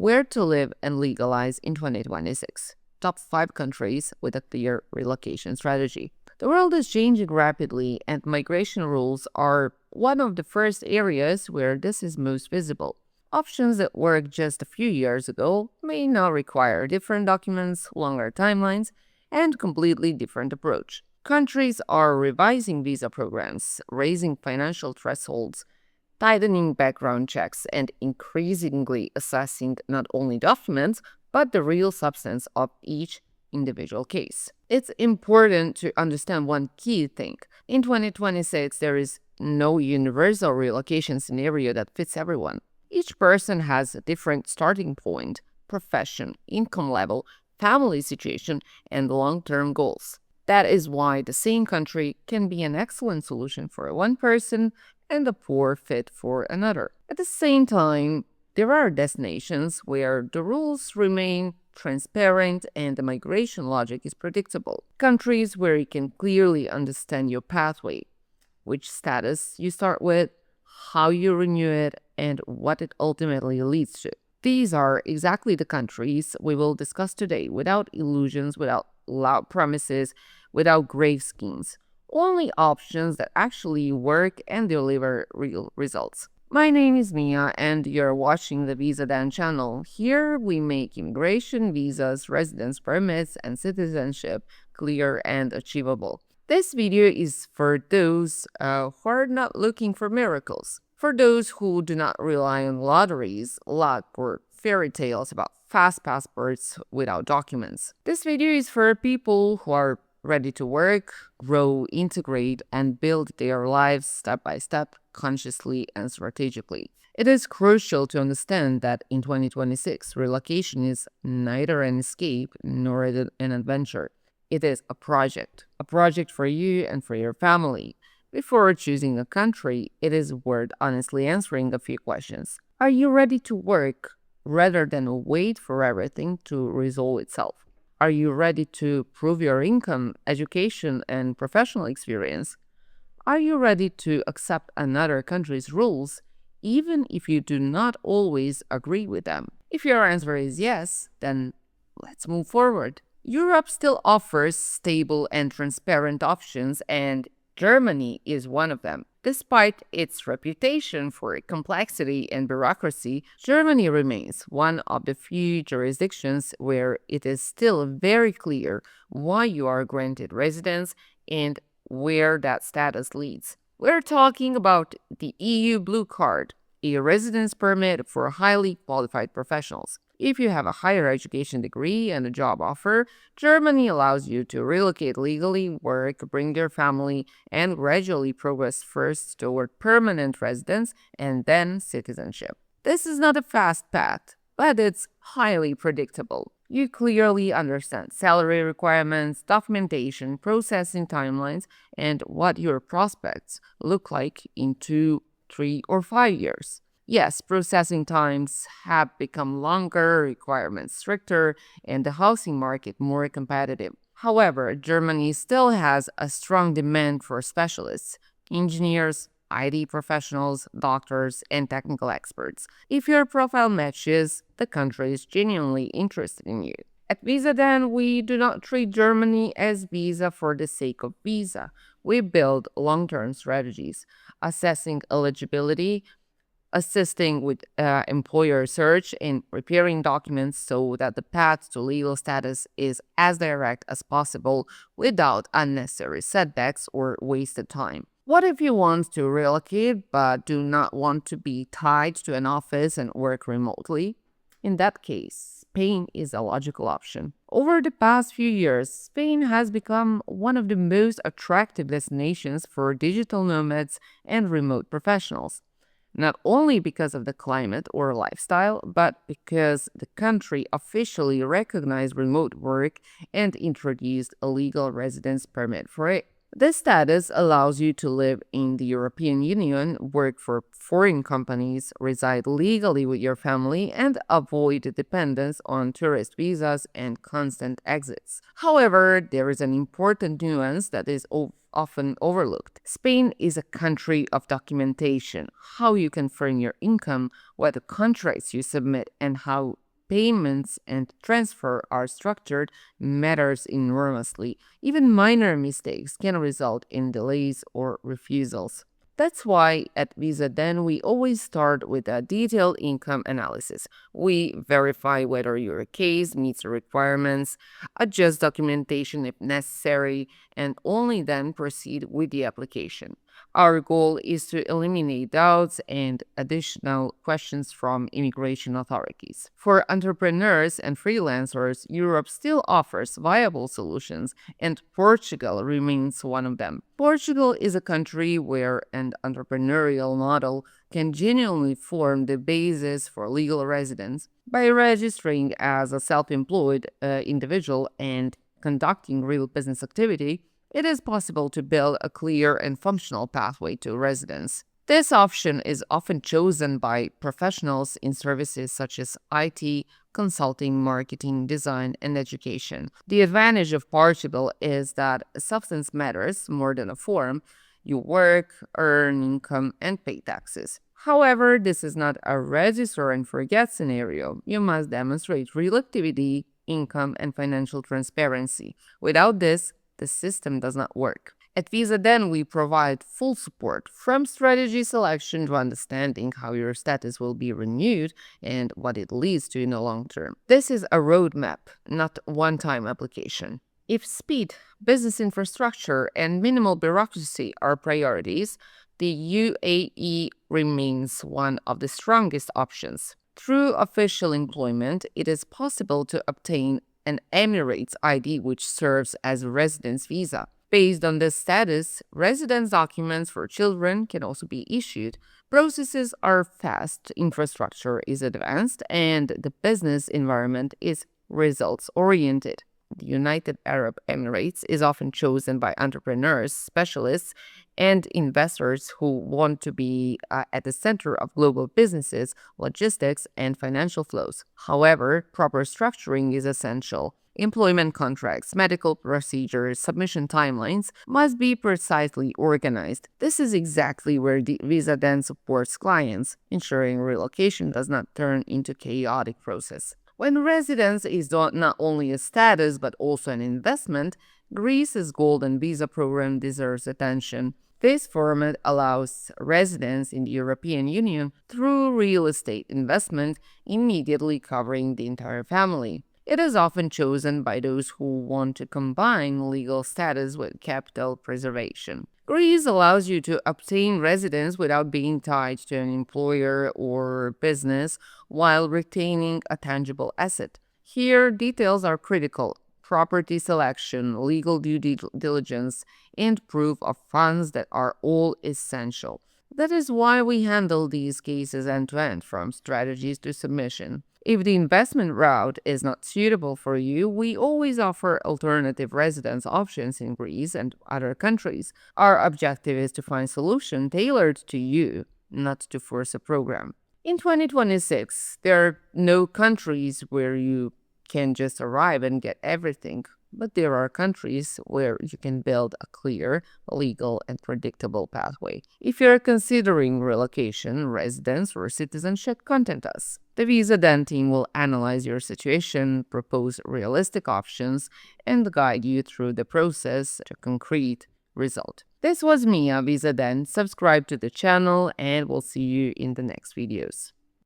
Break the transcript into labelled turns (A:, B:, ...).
A: Where to live and legalize in 2026. Top 5 countries with a clear relocation strategy. The world is changing rapidly, and migration rules are one of the first areas where this is most visible. Options that worked just a few years ago may now require different documents, longer timelines, and completely different approach. Countries are revising visa programs, raising financial thresholds, tightening background checks, and increasingly assessing not only documents, but the real substance of each individual case. It's important to understand one key thing. In 2026, there is no universal relocation scenario that fits everyone. Each person has a different starting point, profession, income level, family situation, and long-term goals. That is why the same country can be an excellent solution for one person and a poor fit for another. At the same time, there are destinations where the rules remain transparent and the migration logic is predictable. Countries where you can clearly understand your pathway, which status you start with, how you renew it, and what it ultimately leads to. These are exactly the countries we will discuss today, without illusions, without loud promises, without grave schemes. Only options that actually work and deliver real results. My name is Mia, and you're watching the Visa Dan channel. Here we make immigration, visas, residence permits, and citizenship clear and achievable. This video is for those who are not looking for miracles, for those who do not rely on lotteries, luck, or fairy tales about fast passports without documents. This video is for people who are ready to work, grow, integrate, and build their lives step by step, consciously and strategically. It is crucial to understand that in 2026, relocation is neither an escape nor an adventure. It is a project for you and for your family. Before choosing a country, it is worth honestly answering a few questions. Are you ready to work rather than wait for everything to resolve itself? Are you ready to prove your income, education, and professional experience? Are you ready to accept another country's rules, even if you do not always agree with them? If your answer is yes, then let's move forward. Europe still offers stable and transparent options, and Germany is one of them. Despite its reputation for complexity and bureaucracy, Germany remains one of the few jurisdictions where it is still very clear why you are granted residence and where that status leads. We're talking about the EU Blue Card, a residence permit for highly qualified professionals. If you have a higher education degree and a job offer, Germany allows you to relocate legally, work, bring your family, and gradually progress first toward permanent residence and then citizenship. This is not a fast path, but it's highly predictable. You clearly understand salary requirements, documentation, processing timelines, and what your prospects look like in 2, 3, or 5 years. Yes, processing times have become longer, requirements stricter, and the housing market more competitive. However, Germany still has a strong demand for specialists, engineers, IT professionals, doctors, and technical experts. If your profile matches, the country is genuinely interested in you. At Visa Dan, we do not treat Germany as visa for the sake of visa. We build long-term strategies, assessing eligibility, assisting with employer search, and preparing documents so that the path to legal status is as direct as possible without unnecessary setbacks or wasted time. What if you want to relocate but do not want to be tied to an office and work remotely? In that case, Spain is a logical option. Over the past few years, Spain has become one of the most attractive destinations for digital nomads and remote professionals. Not only because of the climate or lifestyle, but because the country officially recognized remote work and introduced a legal residence permit for it. This status allows you to live in the European Union, work for foreign companies, reside legally with your family, and avoid dependence on tourist visas and constant exits. However, there is an important nuance that is often overlooked. Spain is a country of documentation: how you confirm your income, what contracts you submit, and how payments and transfer are structured matters enormously. Even minor mistakes can result in delays or refusals. That's why at Visa then we always start with a detailed income analysis. We verify whether your case meets the requirements, adjust documentation if necessary, and only then proceed with the application. Our goal is to eliminate doubts and additional questions from immigration authorities. For entrepreneurs and freelancers, Europe still offers viable solutions, and Portugal remains one of them. Portugal is a country where an entrepreneurial model can genuinely form the basis for legal residence. By registering as a self-employed individual and conducting real business activity, it is possible to build a clear and functional pathway to residence. This option is often chosen by professionals in services such as IT, consulting, marketing, design, and education. The advantage of Portugal is that substance matters more than a form. You work, earn income, and pay taxes. However, this is not a register and forget scenario. You must demonstrate real activity, income, and financial transparency. Without this, the system does not work. At Visa, then, we provide full support from strategy selection to understanding how your status will be renewed and what it leads to in the long term. This is a roadmap, not a one-time application. If speed, business infrastructure, and minimal bureaucracy are priorities, the UAE remains one of the strongest options. Through official employment, it is possible to obtain an Emirates ID which serves as a residence visa. Based on this status, residence documents for children can also be issued. Processes are fast, infrastructure is advanced, and the business environment is results-oriented. The United Arab Emirates is often chosen by entrepreneurs, specialists, and investors who want to be at the center of global businesses, logistics, and financial flows. However, proper structuring is essential. Employment contracts, medical procedures, submission timelines must be precisely organized. This is exactly where the Visa then supports clients, ensuring relocation does not turn into a chaotic process. When residence is not only a status but also an investment, Greece's Golden Visa program deserves attention. This format allows residents in the European Union through real estate investment, immediately covering the entire family. It is often chosen by those who want to combine legal status with capital preservation. Greece allows you to obtain residence without being tied to an employer or business while retaining a tangible asset. Here, details are critical: property selection, legal due diligence, and proof of funds that are all essential. That is why we handle these cases end to end, from strategies to submission. If the investment route is not suitable for you, we always offer alternative residence options in Greece and other countries. Our objective is to find solutions tailored to you, not to force a program. In 2026, there are no countries where you can just arrive and get everything, but there are countries where you can build a clear, legal, and predictable pathway. If you're considering relocation, residence, or citizenship, contact us. The Visa then team will analyze your situation, propose realistic options, and guide you through the process to concrete result. This was Mia, Visa then. Subscribe to the channel, and we'll see you in the next videos.